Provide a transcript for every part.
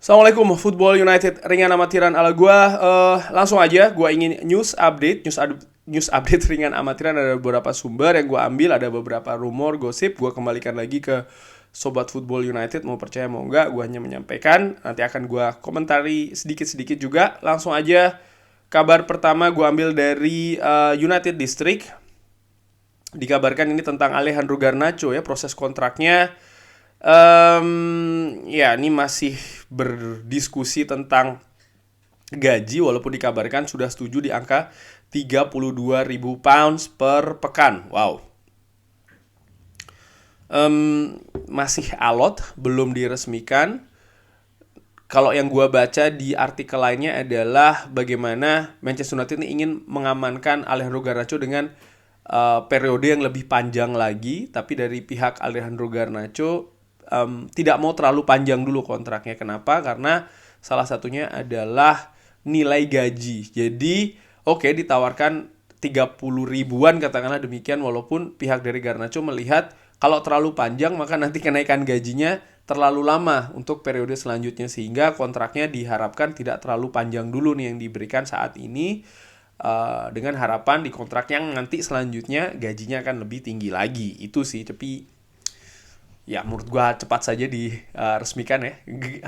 Assalamualaikum Football United ringan amatiran ala gua. Langsung aja gua ingin news update ringan amatiran. Ada beberapa sumber yang gua ambil, ada beberapa rumor, gosip. Gua kembalikan lagi ke Sobat Football United, mau percaya mau enggak, gua hanya menyampaikan. Nanti akan gua komentari sedikit-sedikit juga. Langsung aja, kabar pertama gua ambil dari United District. Dikabarkan ini tentang Alejandro Garnacho ya, proses kontraknya. Ya, ini masih berdiskusi tentang gaji, walaupun dikabarkan sudah setuju di angka 32.000 pounds per pekan. Wow. Masih alot, belum diresmikan. Kalau yang gua baca di artikel lainnya adalah bagaimana Manchester United ini ingin mengamankan Alejandro Garnacho dengan periode yang lebih panjang lagi. Tapi dari pihak Alejandro Garnacho tidak mau terlalu panjang dulu kontraknya. Kenapa? Karena salah satunya adalah nilai gaji. Jadi ditawarkan 30 ribuan katakanlah demikian, walaupun pihak dari Garnacho melihat kalau terlalu panjang maka nanti kenaikan gajinya terlalu lama untuk periode selanjutnya, sehingga kontraknya diharapkan tidak terlalu panjang dulu nih yang diberikan saat ini, dengan harapan di kontrak yang nanti selanjutnya gajinya akan lebih tinggi lagi. Itu sih, tapi ya menurut gua cepat saja diresmikan ya.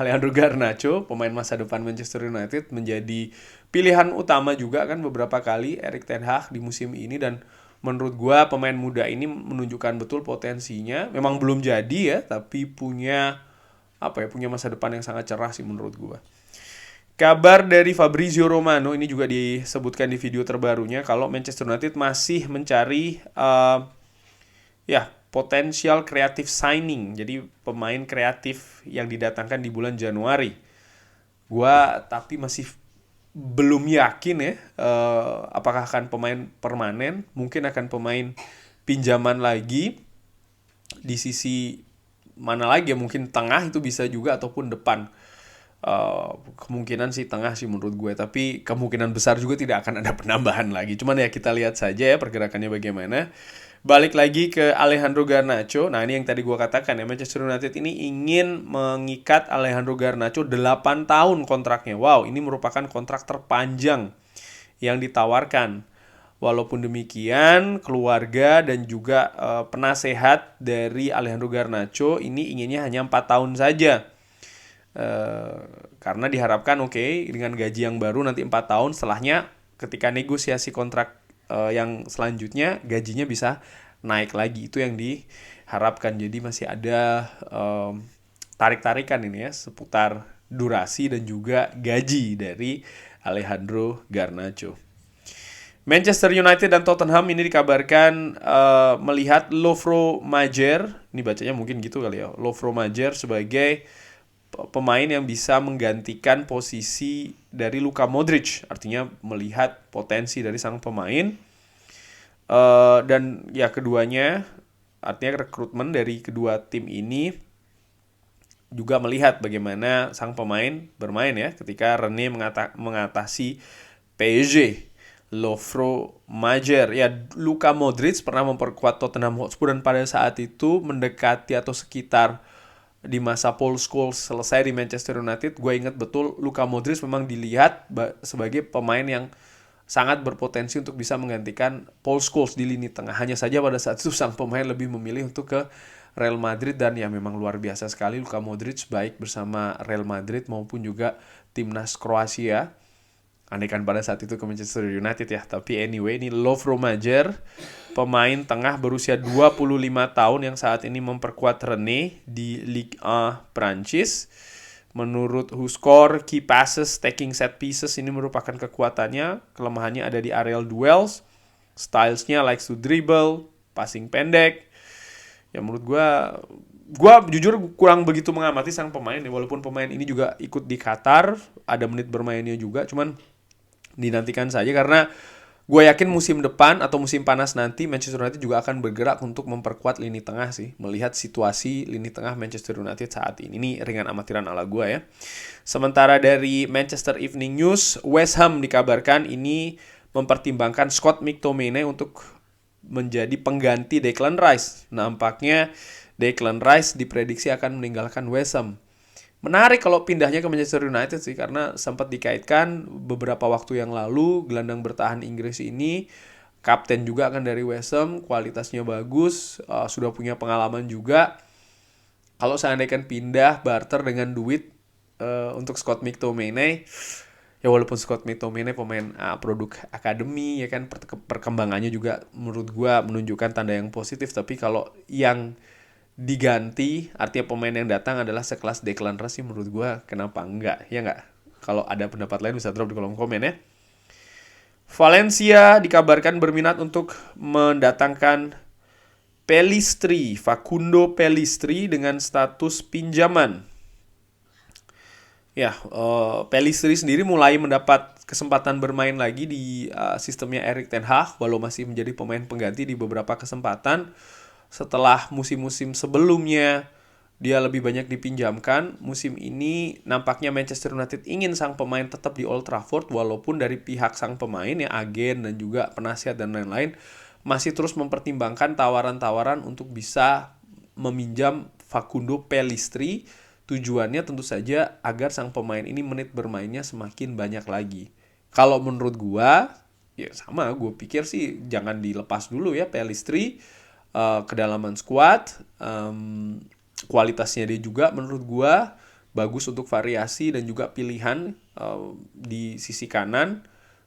Alejandro Garnacho, pemain masa depan Manchester United, menjadi pilihan utama juga kan beberapa kali Erik ten Hag di musim ini. Dan menurut gua pemain muda ini menunjukkan betul potensinya. Memang belum jadi ya, tapi punya masa depan yang sangat cerah sih menurut gua. Kabar dari Fabrizio Romano ini juga disebutkan di video terbarunya kalau Manchester United masih mencari potensial creative signing, jadi pemain kreatif yang didatangkan di bulan Januari. Gua tapi masih belum yakin ya, apakah akan pemain permanen, mungkin akan pemain pinjaman lagi di sisi mana lagi ya, mungkin tengah itu bisa juga ataupun depan. Kemungkinan sih tengah sih menurut gue, tapi kemungkinan besar juga tidak akan ada penambahan lagi. Cuman ya kita lihat saja ya pergerakannya bagaimana. Balik lagi ke Alejandro Garnacho. Nah, ini yang tadi gue katakan ya, Manchester United ini ingin mengikat Alejandro Garnacho 8 tahun kontraknya. Wow, ini merupakan kontrak terpanjang yang ditawarkan. Walaupun demikian, keluarga dan juga penasehat dari Alejandro Garnacho ini inginnya hanya 4 tahun saja. Karena diharapkan dengan gaji yang baru nanti 4 tahun setelahnya, ketika negosiasi kontrak yang selanjutnya gajinya bisa naik lagi. Itu yang diharapkan. Jadi masih ada tarik-tarikan ini ya seputar durasi dan juga gaji dari Alejandro Garnacho. Manchester United dan Tottenham ini dikabarkan melihat Lovro Majer, ini bacanya mungkin gitu kali ya, Lovro Majer sebagai pemain yang bisa menggantikan posisi dari Luka Modric. Artinya melihat potensi dari sang pemain. Dan ya keduanya, artinya rekrutmen dari kedua tim ini juga melihat bagaimana sang pemain bermain ya ketika Rene mengatasi PSG. Lovro Majer, ya Luka Modric pernah memperkuat Tottenham Hotspur dan pada saat itu mendekati atau sekitar di masa Paul Scholes selesai di Manchester United. Gue ingat betul Luka Modric memang dilihat sebagai pemain yang sangat berpotensi untuk bisa menggantikan Paul Scholes di lini tengah. Hanya saja pada saat itu sang pemain lebih memilih untuk ke Real Madrid, dan ya memang luar biasa sekali Luka Modric baik bersama Real Madrid maupun juga timnas Kroasia. Andaikan pada saat itu ke Manchester United ya. Tapi anyway, ini Lovro Majer, pemain tengah berusia 25 tahun yang saat ini memperkuat Rennes di Ligue 1 Prancis. Menurut WhoScored, key passes, taking set pieces ini merupakan kekuatannya. Kelemahannya ada di aerial duels. Stylesnya likes to dribble, passing pendek. Ya menurut gue jujur kurang begitu mengamati sang pemain ya. Walaupun pemain ini juga ikut di Qatar, ada menit bermainnya juga. Cuman dinantikan saja, karena gue yakin musim depan atau musim panas nanti Manchester United juga akan bergerak untuk memperkuat lini tengah sih. Melihat situasi lini tengah Manchester United saat ini. Ini ringan amatiran ala gue ya. Sementara dari Manchester Evening News, West Ham dikabarkan ini mempertimbangkan Scott McTominay untuk menjadi pengganti Declan Rice. Nampaknya Declan Rice diprediksi akan meninggalkan West Ham. Menarik kalau pindahnya ke Manchester United sih, karena sempat dikaitkan beberapa waktu yang lalu gelandang bertahan Inggris ini kapten juga kan dari West Ham, kualitasnya bagus, sudah punya pengalaman juga. Kalau seandainya kan pindah barter dengan duit untuk Scott McTominay, ya walaupun Scott McTominay pemain produk akademi ya kan, perkembangannya juga menurut gua menunjukkan tanda yang positif, tapi kalau yang diganti artinya pemain yang datang adalah sekelas Declan Rice sih, menurut gua kenapa enggak, ya enggak? Kalau ada pendapat lain bisa drop di kolom komen ya. Valencia dikabarkan berminat untuk mendatangkan Facundo Pellistri dengan status pinjaman. Ya, Pellistri sendiri mulai mendapat kesempatan bermain lagi di sistemnya Erik ten Hag, walau masih menjadi pemain pengganti di beberapa kesempatan. Setelah musim-musim sebelumnya dia lebih banyak dipinjamkan, musim ini nampaknya Manchester United ingin sang pemain tetap di Old Trafford, walaupun dari pihak sang pemain ya, agen dan juga penasihat dan lain-lain masih terus mempertimbangkan tawaran-tawaran untuk bisa meminjam Facundo Pellistri. Tujuannya tentu saja agar sang pemain ini menit bermainnya semakin banyak lagi. Kalau menurut gua, ya sama, gue pikir sih jangan dilepas dulu ya Pellistri. Kedalaman squad, kualitasnya dia juga menurut gua bagus untuk variasi dan juga pilihan di sisi kanan,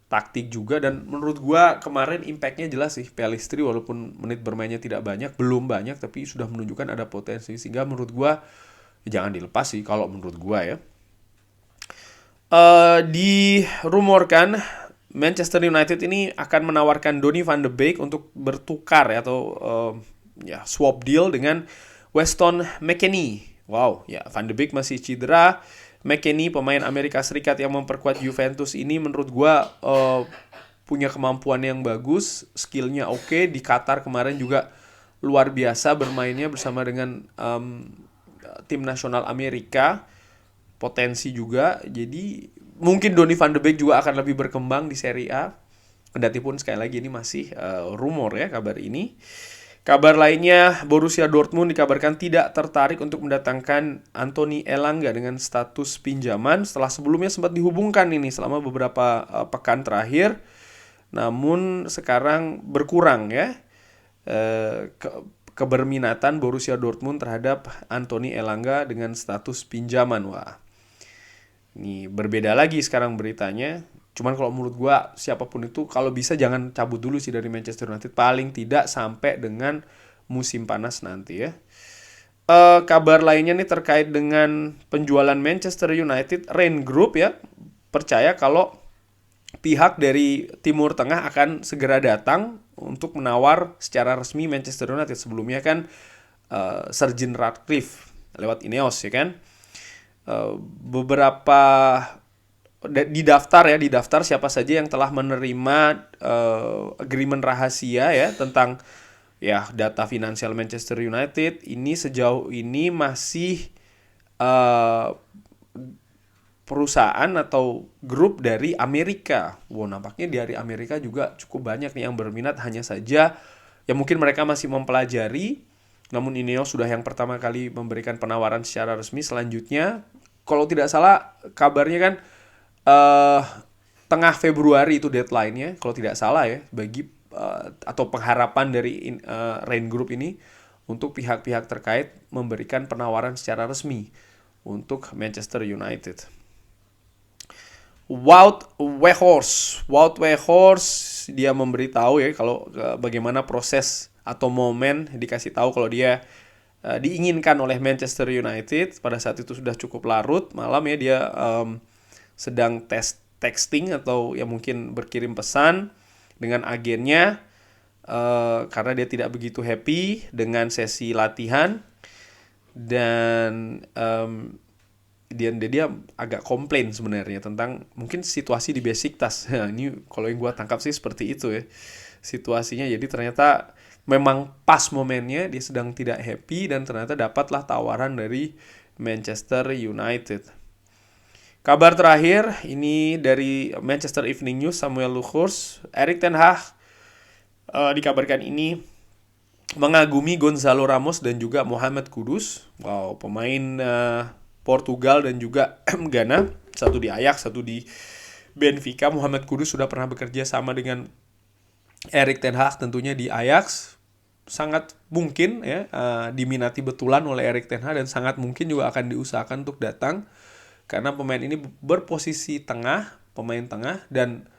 taktik juga, dan menurut gua kemarin impactnya jelas sih Pellistri, walaupun menit bermainnya tidak banyak, belum banyak, tapi sudah menunjukkan ada potensi, sehingga menurut gua jangan dilepas sih kalau menurut gua ya. Dirumorkan Manchester United ini akan menawarkan Donny van de Beek untuk bertukar ya, atau swap deal dengan Weston McKennie. Wow, ya Van de Beek masih cedera. McKennie, pemain Amerika Serikat yang memperkuat Juventus ini, menurut gua punya kemampuan yang bagus, skillnya oke. Di Qatar kemarin juga luar biasa bermainnya bersama dengan tim nasional Amerika, potensi juga. Jadi mungkin Donny van de Beek juga akan lebih berkembang di Serie A. Kendati pun sekali lagi ini masih rumor ya kabar ini. Kabar lainnya, Borussia Dortmund dikabarkan tidak tertarik untuk mendatangkan Anthony Elanga dengan status pinjaman setelah sebelumnya sempat dihubungkan ini selama beberapa pekan terakhir. Namun sekarang berkurang ya keberminatan Borussia Dortmund terhadap Anthony Elanga dengan status pinjaman. Wah, ini berbeda lagi sekarang beritanya. Cuman kalau menurut gue siapapun itu kalau bisa jangan cabut dulu sih dari Manchester United, paling tidak sampai dengan musim panas nanti ya. Kabar lainnya nih terkait dengan penjualan Manchester United, Rain Group ya percaya kalau pihak dari Timur Tengah akan segera datang untuk menawar secara resmi Manchester United. Sebelumnya kan Sir Jim Ratcliffe lewat Ineos ya kan. Beberapa di daftar siapa saja yang telah menerima agreement rahasia ya tentang ya data finansial Manchester United. Ini sejauh ini masih perusahaan atau grup dari Amerika. Wow, nampaknya dari Amerika juga cukup banyak nih yang berminat, hanya saja ya mungkin mereka masih mempelajari. Namun Ineos sudah yang pertama kali memberikan penawaran secara resmi. Selanjutnya kalau tidak salah kabarnya kan tengah Februari itu deadline-nya kalau tidak salah ya, bagi atau pengharapan dari Rain Group ini untuk pihak-pihak terkait memberikan penawaran secara resmi untuk Manchester United. Wout Weghorst dia memberitahu ya kalau bagaimana proses atau momen dikasih tahu kalau dia diinginkan oleh Manchester United. Pada saat itu sudah cukup larut malam ya, dia sedang texting atau ya mungkin berkirim pesan dengan agennya karena dia tidak begitu happy dengan sesi latihan, dan dia agak komplain sebenarnya tentang mungkin situasi di Besiktas. Ini kalau yang gue tangkap sih seperti itu ya situasinya. Jadi ternyata memang pas momennya dia sedang tidak happy dan ternyata dapatlah tawaran dari Manchester United. Kabar terakhir ini dari Manchester Evening News, Samuel Luchers, Erik ten Hag dikabarkan ini mengagumi Gonzalo Ramos dan juga Mohamed Kudus. Wow, pemain Portugal dan juga Ghana, satu di Ajax, satu di Benfica. Muhammad Kudus sudah pernah bekerja sama dengan Erik ten Hag tentunya di Ajax. Sangat mungkin ya diminati betulan oleh Erik ten Hag dan sangat mungkin juga akan diusahakan untuk datang karena pemain ini berposisi tengah, pemain tengah, dan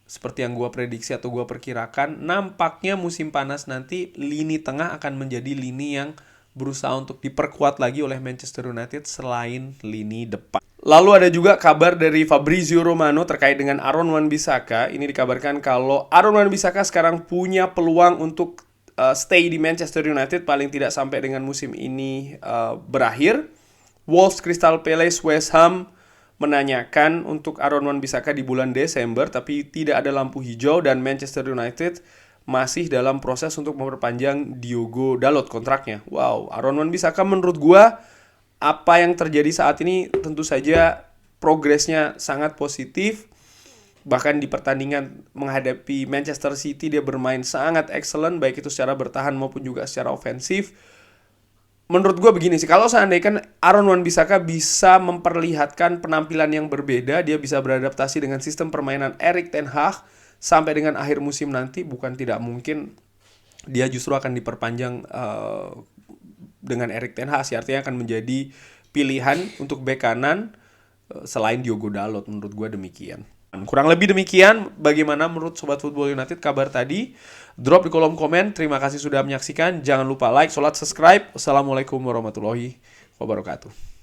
seperti yang gue prediksi atau gue perkirakan, nampaknya musim panas nanti lini tengah akan menjadi lini yang berusaha untuk diperkuat lagi oleh Manchester United selain lini depan. Lalu ada juga kabar dari Fabrizio Romano terkait dengan Aaron Wan-Bissaka. Ini dikabarkan kalau Aaron Wan-Bissaka sekarang punya peluang untuk stay di Manchester United paling tidak sampai dengan musim ini berakhir. Wolves, Crystal Palace, West Ham menanyakan untuk Aaron Wan-Bissaka di bulan Desember, tapi tidak ada lampu hijau dan Manchester United masih dalam proses untuk memperpanjang Diogo Dalot kontraknya. Wow, Aaron Wan-Bissaka menurut gua apa yang terjadi saat ini tentu saja progresnya sangat positif. Bahkan di pertandingan menghadapi Manchester City dia bermain sangat excellent, baik itu secara bertahan maupun juga secara ofensif. Menurut gue begini sih, kalau seandainya Aaron Wan-Bissaka bisa memperlihatkan penampilan yang berbeda, dia bisa beradaptasi dengan sistem permainan Erik ten Hag sampai dengan akhir musim nanti, bukan tidak mungkin dia justru akan diperpanjang dengan Erik ten Hag. Artinya akan menjadi pilihan untuk bek kanan selain Diogo Dalot, menurut gue demikian. Kurang lebih demikian. Bagaimana menurut Sobat Football United kabar tadi? Drop di kolom komen. Terima kasih sudah menyaksikan. Jangan lupa like, subscribe. Wassalamualaikum warahmatullahi wabarakatuh.